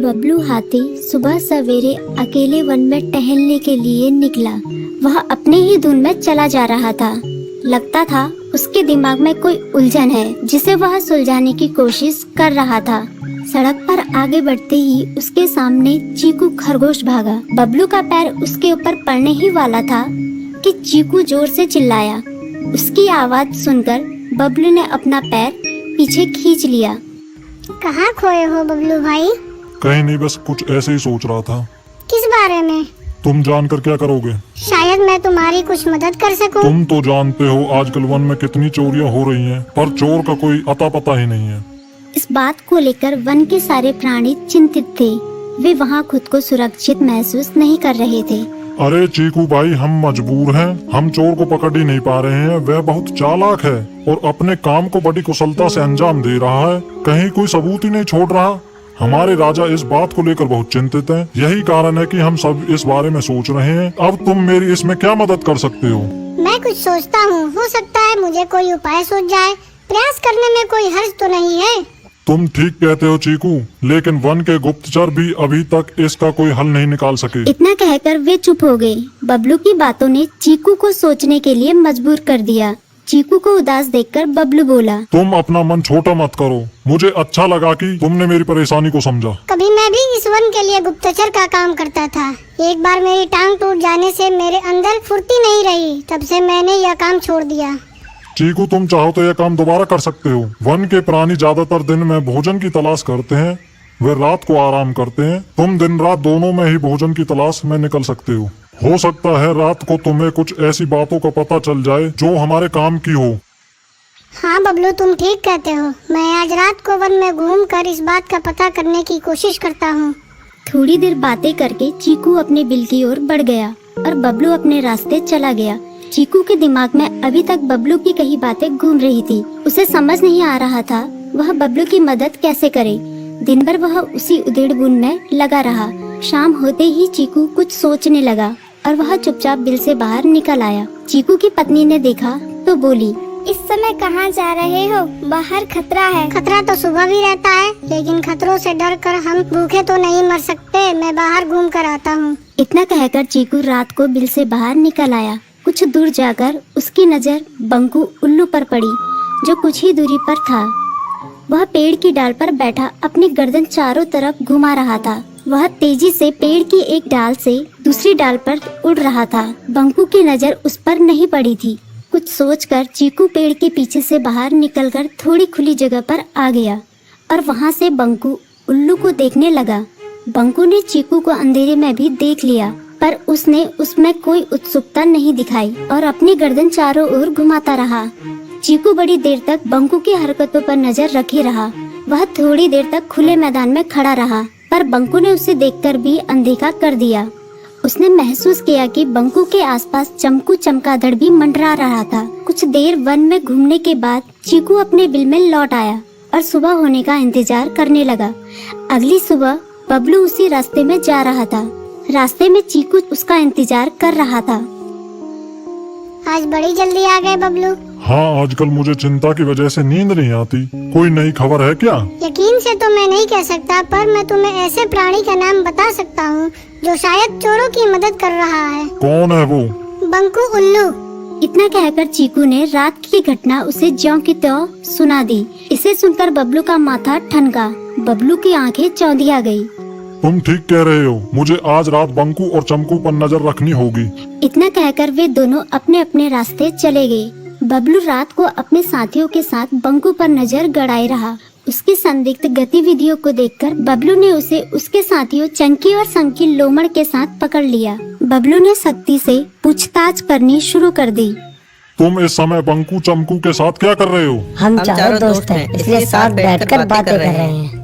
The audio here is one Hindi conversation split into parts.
बबलू हाथी सुबह सवेरे अकेले वन में टहलने के लिए निकला। वह अपने ही धुन में चला जा रहा था। लगता था उसके दिमाग में कोई उलझन है जिसे वह सुलझाने की कोशिश कर रहा था। सड़क पर आगे बढ़ते ही उसके सामने चीकू खरगोश भागा। बबलू का पैर उसके ऊपर पड़ने ही वाला था कि चीकू जोर से चिल्लाया। उसकी आवाज सुनकर बबलू ने अपना पैर पीछे खींच लिया। कहाँ खोए हो बबलू भाई? कहीं नहीं, बस कुछ ऐसे ही सोच रहा था। किस बारे में? तुम जानकर क्या करोगे? शायद मैं तुम्हारी कुछ मदद कर सकूं। तुम तो जानते हो आजकल वन में कितनी चोरियां हो रही हैं, पर चोर का कोई अता पता ही नहीं है। इस बात को लेकर वन के सारे प्राणी चिंतित थे। वे वहाँ खुद को सुरक्षित महसूस नहीं कर रहे थे। अरे चीकू भाई, हम मजबूर हैं। हम चोर को पकड़ ही नहीं पा रहे हैं। वह बहुत चालाक है और अपने काम को बड़ी कुशलता से अंजाम दे रहा है। कहीं कोई सबूत ही नहीं छोड़ रहा। हमारे राजा इस बात को लेकर बहुत चिंतित हैं। यही कारण है कि हम सब इस बारे में सोच रहे हैं। अब तुम मेरी इसमें क्या मदद कर सकते हो? मैं कुछ सोचता हूँ, हो सकता है मुझे कोई उपाय सूझ जाए। प्रयास करने में कोई हर्ज तो नहीं है। तुम ठीक कहते हो चीकू, लेकिन वन के गुप्तचर भी अभी तक इसका कोई हल नहीं निकाल सके। इतना कहकर वे चुप हो गए। बबलू की बातों ने चीकू को सोचने के लिए मजबूर कर दिया। चीकू को उदास देखकर बबलू बोला, तुम अपना मन छोटा मत करो। मुझे अच्छा लगा कि तुमने मेरी परेशानी को समझा। कभी मैं भी इस वन के लिए गुप्तचर का काम करता था। एक बार मेरी टांग टूट जाने से मेरे अंदर फुर्ती नहीं रही। तब से मैंने यह काम छोड़ दिया। चीकू, तुम चाहो तो यह काम दोबारा कर सकते हो। वन के प्राणी ज्यादातर दिन में भोजन की तलाश करते हैं, वे रात को आराम करते हैं। तुम दिन रात दोनों में ही भोजन की तलाश में निकल सकते हो सकता है रात को तुम्हें कुछ ऐसी बातों का पता चल जाए जो हमारे काम की हो। हाँ बबलू, तुम ठीक कहते हो। मैं आज रात को वन में घूम कर इस बात का पता करने की कोशिश करता हूँ। थोड़ी देर बातें करके चीकू अपने बिल की ओर बढ़ गया और बबलू अपने रास्ते चला गया। चीकू के दिमाग में अभी तक बबलू की कई बातें घूम रही थी। उसे समझ नहीं आ रहा था वह बबलू की मदद कैसे करे। दिन भर वह उसी उधेड़-बुन में लगा रहा। शाम होते ही चीकू कुछ सोचने लगा और वह चुपचाप बिल से बाहर निकल आया। चीकू की पत्नी ने देखा तो बोली, इस समय कहाँ जा रहे हो? बाहर खतरा है। खतरा तो सुबह भी रहता है, लेकिन खतरों से डर कर हम भूखे तो नहीं मर सकते। मैं बाहर घूम कर आता हूँ। इतना कहकर चीकू रात को बिल से बाहर निकल आया। कुछ दूर जाकर उसकी नजर बंकू उल्लू पर पड़ी, जो कुछ ही दूरी पर था। वह पेड़ की डाल पर बैठा अपनी गर्दन चारों तरफ घुमा रहा था। वह तेजी से पेड़ की एक डाल से दूसरी डाल पर उड़ रहा था। बंकू की नजर उस पर नहीं पड़ी थी। कुछ सोचकर चीकू पेड़ के पीछे से बाहर निकलकर थोड़ी खुली जगह पर आ गया और वहाँ से बंकू उल्लू को देखने लगा। बंकू ने चीकू को अंधेरे में भी देख लिया, पर उसने उसमें कोई उत्सुकता नहीं दिखाई और अपनी गर्दन चारों ओर घुमाता रहा। चीकू बड़ी देर तक बंकू की हरकतों पर नजर रखे रहा। वह थोड़ी देर तक खुले मैदान में खड़ा रहा, पर बंकू ने उसे देखकर भी अनदेखा कर दिया। उसने महसूस किया कि बंकू के आसपास चमकू चमगादड़ भी मंडरा रहा था। कुछ देर वन में घूमने के बाद चीकू अपने बिल में लौट आया और सुबह होने का इंतजार करने लगा। अगली सुबह बबलू उसी रास्ते में जा रहा था। रास्ते में चीकू उसका इंतजार कर रहा था। आज बड़ी जल्दी आ गए बबलू। हाँ, आजकल मुझे चिंता की वजह से नींद नहीं आती। कोई नई खबर है क्या? यकीन से तो मैं नहीं कह सकता, पर मैं तुम्हें ऐसे प्राणी का नाम बता सकता हूँ जो शायद चोरों की मदद कर रहा है। कौन है वो? बंकू उल्लू। इतना कहकर चीकू ने रात की घटना उसे ज्यों की त्यों सुना दी। इसे सुनकर बबलू का माथा ठनका। बबलू की आंखें चौंधिया गई। तुम ठीक कह रहे हो। मुझे आज रात बंकू और चमकू पर नजर रखनी होगी। इतना कहकर वे दोनों अपने अपने रास्ते चले गए। बबलू रात को अपने साथियों के साथ बंकू पर नजर गड़ाए रहा। उसकी संदिग्ध गतिविधियों को देखकर बबलू ने उसे उसके साथियों चंकी और संकी लोमड़ के साथ पकड़ लिया। बबलू ने सख्ती से पूछताछ करनी शुरू कर दी। तुम इस समय बंकू चमकू के साथ क्या कर रहे हो? हम चारों दोस्त हैं, इसलिए साथ बैठकर बातें कर रहे हैं।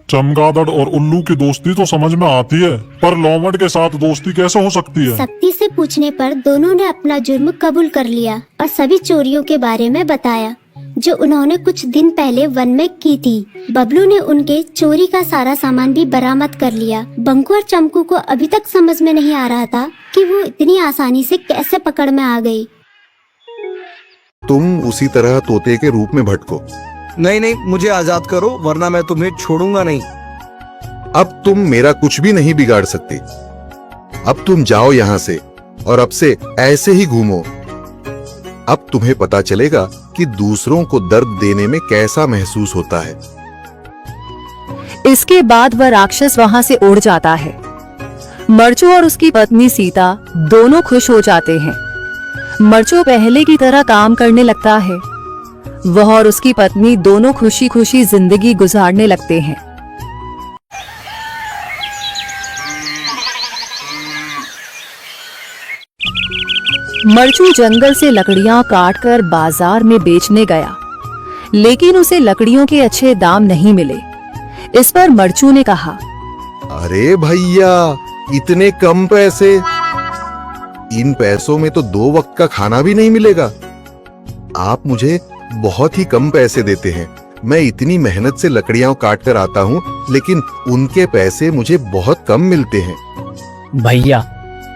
चमगादड़ और उल्लू की दोस्ती तो समझ में आती है, पर लोमड़ के साथ दोस्ती कैसे हो सकती है? सख्ती से पूछने पर दोनों ने अपना जुर्म कबूल कर लिया और सभी चोरियों के बारे में बताया जो उन्होंने कुछ दिन पहले वन में की थी। बबलू ने उनके चोरी का सारा सामान भी बरामद कर लिया। बंकू और चमकू को अभी तक समझ में नहीं आ रहा था कि वो इतनी आसानी से कैसे पकड़ में आ गई। तुम उसी तरह तोते के रूप में भटको। नहीं नहीं, मुझे आजाद करो, वरना मैं तुम्हें छोड़ूंगा नहीं। अब तुम मेरा कुछ भी नहीं बिगाड़ सकते। अब तुम जाओ यहाँ से और अब से ऐसे ही घूमो। अब तुम्हें पता चलेगा कि दूसरों को दर्द देने में कैसा महसूस होता है। इसके बाद वह राक्षस वहां से उड़ जाता है। मर्चू और उसकी पत्नी सीता दोनों खुश हो जाते हैं। मर्चू पहले की तरह काम करने लगता है। वह और उसकी पत्नी दोनों खुशी खुशी जिंदगी गुजारने लगते हैं। मर्चू जंगल से लकड़ियां काटकर बाजार में बेचने गया, लेकिन उसे लकड़ियों के अच्छे दाम नहीं मिले। इस पर मर्चू ने कहा, अरे भैया, इतने कम पैसे? इन पैसों में तो 2 वक्त का खाना भी नहीं मिलेगा। आप मुझे बहुत ही कम पैसे देते हैं। मैं इतनी मेहनत से लकड़ियां काट कर आता हूँ, लेकिन उनके पैसे मुझे बहुत कम मिलते हैं। भैया,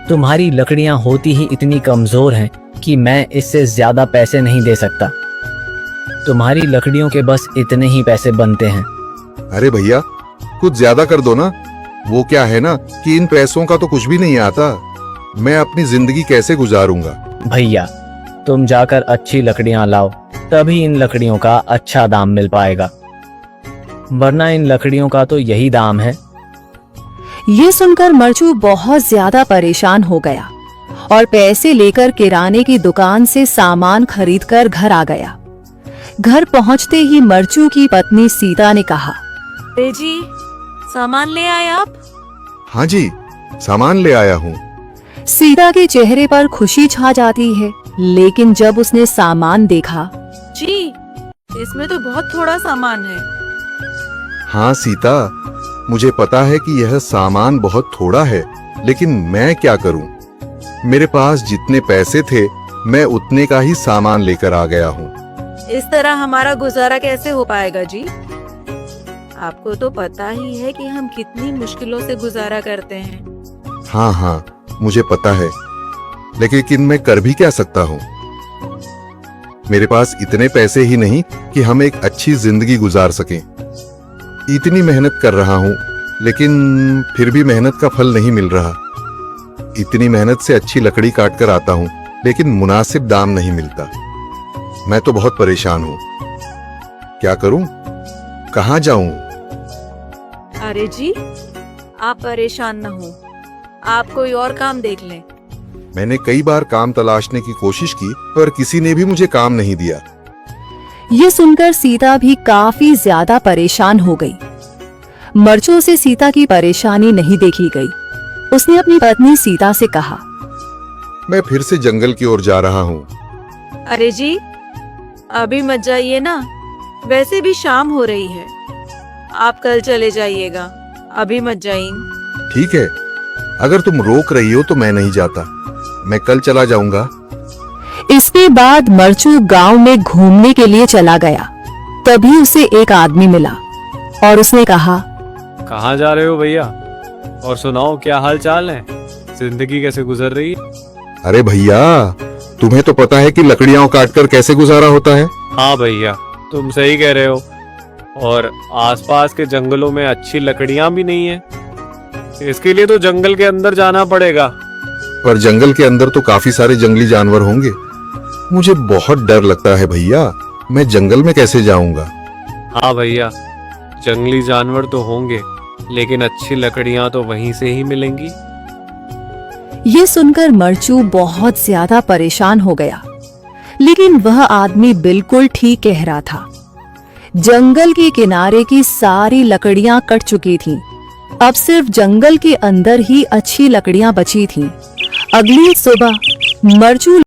तुम्हारी लकड़ियां होती ही इतनी कमजोर हैं कि मैं इससे ज्यादा पैसे नहीं दे सकता। तुम्हारी लकड़ियों के बस इतने ही पैसे बनते हैं। अरे भैया, कुछ ज्यादा कर दो ना। वो क्या है ना कि इन पैसों का तो कुछ भी नहीं आता। मैं अपनी जिंदगी कैसे गुजारूंगा? भैया, तुम जाकर अच्छी लकड़ियां लाओ, तभी इन लकड़ियों का अच्छा दाम मिल पाएगा, वरना इन लकड़ियों का तो यही दाम है। ये सुनकर मर्चू बहुत ज्यादा परेशान हो गया और पैसे लेकर किराने की दुकान से सामान खरीदकर घर आ गया। घर पहुंचते ही मर्चू की पत्नी सीता ने कहा, अरे जी, सामान ले आए आप? हाँ जी, सामान ले आया हूँ। सीता के चेहरे पर खुशी छा जाती है, लेकिन जब उसने सामान देखा, जी, इसमें तो बहुत थोड़ा सामान है। हाँ सीता, मुझे पता है कि यह सामान बहुत थोड़ा है, लेकिन मैं क्या करूं? मेरे पास जितने पैसे थे, मैं उतने का ही सामान लेकर आ गया हूँ। इस तरह हमारा गुजारा कैसे हो पाएगा जी? आपको तो पता ही है कि हम कितनी मुश्किलों से गुजारा करते हैं। हाँ हाँ, मुझे पता है, लेकिन मैं कर भी क्या सकता हूँ? मेरे पास इतने पैसे ही नहीं कि हम एक अच्छी जिंदगी गुजार सकें। इतनी मेहनत कर रहा हूँ, लेकिन फिर भी मेहनत का फल नहीं मिल रहा। इतनी मेहनत से अच्छी लकड़ी काट कर आता हूँ, लेकिन मुनासिब दाम नहीं मिलता। मैं तो बहुत परेशान हूँ। क्या करूँ? कहाँ जाऊँ? अरे जी, आप परेशान न हो, आप कोई और काम देख लें। मैंने कई बार काम तलाशने की कोशिश की, पर किसी ने भी मुझे काम नहीं दिया। ये सुनकर सीता भी काफी ज्यादा परेशान हो गई। मर्चू से सीता की परेशानी नहीं देखी गई। उसने अपनी पत्नी सीता से कहा, मैं फिर से जंगल की ओर जा रहा हूँ। अरे जी, अभी मत जाइए ना, वैसे भी शाम हो रही है। आप कल चले जाइएगा, अभी मत जाइए। ठीक है, अगर तुम रोक रही हो तो मैं नहीं जाता। मैं कल चला जाऊंगा। इसके बाद मर्चू गांव में घूमने के लिए चला गया। तभी उसे एक आदमी मिला और उसने कहा, कहाँ जा रहे हो भैया? और सुनाओ, क्या हाल चाल है? जिंदगी कैसे गुजर रही है? अरे भैया, तुम्हें तो पता है कि लकड़ियां काटकर कैसे गुजारा होता है। हाँ भैया, तुम सही कह रहे हो। और आसपास के जंगलों में अच्छी लकड़ियां भी नहीं है। इसके लिए तो जंगल के अंदर जाना पड़ेगा। पर जंगल के अंदर तो काफी सारे जंगली जानवर होंगे। मुझे बहुत डर लगता है भैया, मैं जंगल में कैसे जाऊंगा? हाँ भैया, जंगली जानवर तो होंगे, लेकिन अच्छी लकड़ियां तो वहीं से ही मिलेंगी। ये सुनकर मर्चू बहुत ज्यादा परेशान हो गया, लेकिन वह आदमी बिल्कुल ठीक कह रहा था। जंगल के किनारे की सारी लकड़ियां कट चुकी थीं। अब सिर्फ जंगल के अंदर ही अच्छी लकड़ियां बची थीं। अगली सुबह मर्चू